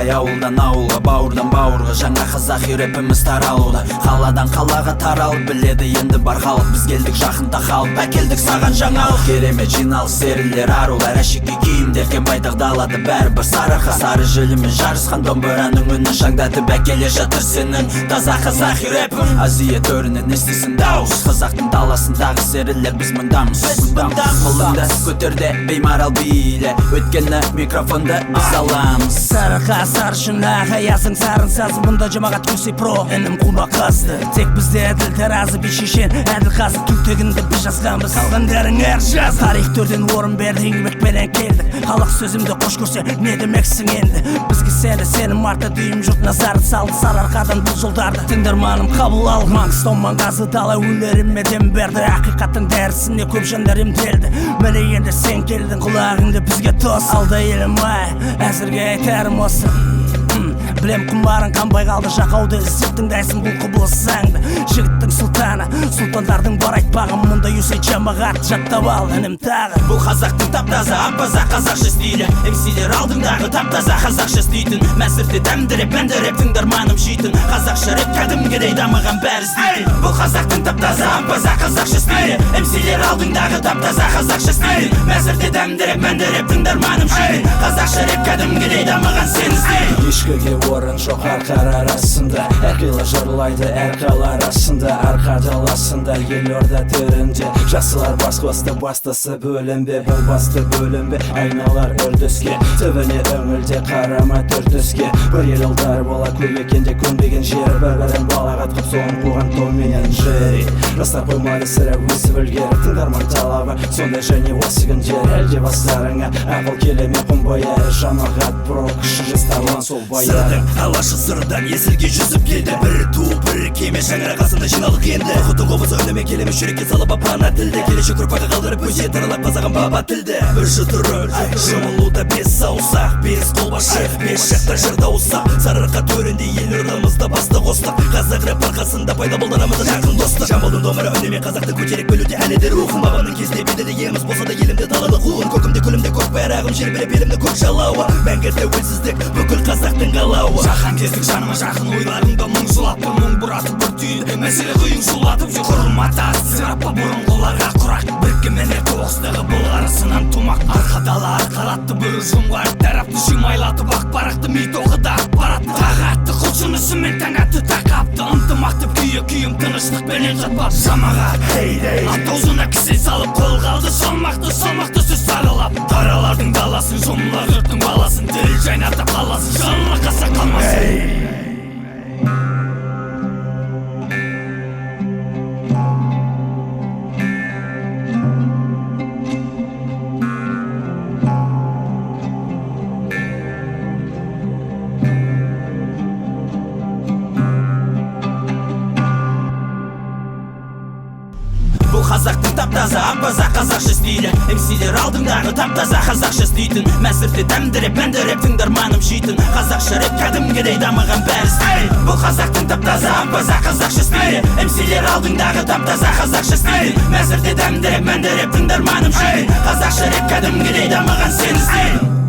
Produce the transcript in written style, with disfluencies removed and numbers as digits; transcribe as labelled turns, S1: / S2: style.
S1: Ауылдай ауылдан ауылға, бауырдан бауырға жаңа қазақи рэпіміз таралуда. Қаладан қалаға таралып біледі енді бар халық. Біз келдік жақында халық, әкелдік саған жаңалық. Керемет жиналыс серілер арулар, әшекей киімдерген байтақ далады бәрібір сарыарқа. Сары желімен жарысқан домбыраның үнін шаңдатып әкеле жатыр сенің таза қазақи рэпің. Азия төрінен естісін дауыс, қазақтың даласындағы серілер біз мұндамыз. Қолыңда көтерде беймарал биле, өткені микрофонды біз аламыз.
S2: Сарыарқа саршын аға язың сарын сазы, мұнда жамағат көсей про інім құма қазды. Тек бізде әділ таразы би шешен, әділ қазы түлтегінді біз жазғанбыз. Қалғандарың әр жаз тарих төрден орын берді, еңбекпенен келдік. Халық сөзімді қош көрсе не демексің енді. Бізге сенім артты, дүйім жұрт назарын салды. Сарыарқадан бұл жолдарды тыңдарманым қабыл ал. Маңғыстау маңғазы дала өлеріме дем берді. Ақиқаттың дәрісіне көп жандар емделді. Міне енді сен келдің, құлағыңды бізге тос. Алда елім ай, әзірге айтарым осы. Білем құмарың қанбай қалды, жақауды іздеп тыңдайсың бұл құбылыс заңды. Жігіттің сұлтаны, сұлтандардың бар айтпағым, мұнда юсей жамағат жаттап ал інім тағы.
S1: Бұл қазақтың тап-таза, аппаза қазақша стилі, MC-лер алдыңдағы тап-таза қазақша істейтін. Мәсірде дәмдіреп, мәндіреп тыңдарманым жейтін. Қазақша рэп кәдімгідей дамыған бәрі істейтін. Бұл қазақтың тап-таза, аппаза қазақша стилі, MC-лер алдыңдағы тап-таза қазақша істейтін. Мәсірде дәмдіреп, мәндіреп тыңдарманым жейтін. Қазақша рэп кәдімгідей дамыған сен істейтін.
S3: Ешкіге орын жоқ арқар арасында, әрқилы жырлайды әр қала арасында. Арқа даласында елорда төрінде жасылар бас қосты, бастысы бөлінбе, бұл басты бөлінбе. Айналар үрдіске, түбіне өңілде қарама төртіске. Бір ел ұлдар бола көп екенде көнбеген жері, бір-бірін балағат қып соғын қуған томенен жері. Жастар қоймады сірә өсіп үлгері, тыңдарман талабы сондай және осы күндері. Әлде бастарыңа ақыл келеме құмбай әрі жамағат про кіші жастарлан сол баяр.
S1: Алашы сырдан есілге жүзіп келді, бірі туып бірі кеме шаңырақ астында жиналдық енді. Құтың қобызы үніме келеміз жүрекке салып апана тілді, келешек ұрпаққа қалдырып өсиет аралап қазағын баба тілді. Бір жұты рөл, жұмылуда бес саусақ, бес қолбашы, бес жақта жырда ұсақ. Сарыарқа төрінде елордамызда басты қостық, қазақ рэп арқасында пайда болды арамызда жақын достық. Жамбылдың домбыра үніме қазақты көтерек бөлуде әлі де рухым. Бабамның кезінде беделі еміз болса да елімде далалы қуғын. Көкімде күлімде көк байрағым, желбіреп елімді көк жалауы. Мәңгі тәуелсіздік бүкіл қазақтың қалауы.
S4: Жақан кездің жаныма жақын ойларыңда мұң жылатты, мұң бұратып бір түйінді мәселе қиын шулатып жүр. Құрылмата сыраппа бұрынғыларға құрақ, біріккенмен тоғыстығы бұл арасынан тумақ. Арқа дала арқаратты бір ұжымға тарапты, шимайлатып ақпарақты ми тоғыда ақпаратты. Тағатты құлшынысымен таң атты тақапты, ынтымақты күйім тыныштықпенен жатпап. Жамағат атаузына кісе салып қолға алды, салмақты сөз саралап. Таралардың даласын жұмыла жұрттың баласын, тіл жайнатып қаласын, жанына қаса қалмасын.
S1: Бұл қазақтың тап-таза, аппаза қазақша стилі, MC-лер алдыңдағы тап-таза қазақша істейтін. Мәсірде дәмдіреп, мәндіреп тыңдарманым жейтін. Қазақша рэп кәдімгідей дамыған бәрі істейтін. Бұл қазақтың тап-таза, аппаза қазақша стилі, MC-лер алдыңдағы тап-таза қазақша істейтін. Мәсірде дәмдіреп, мәндіреп тыңдарманым жейтін. Қазақша рэп кәдімгідей дамыған сен істейтін.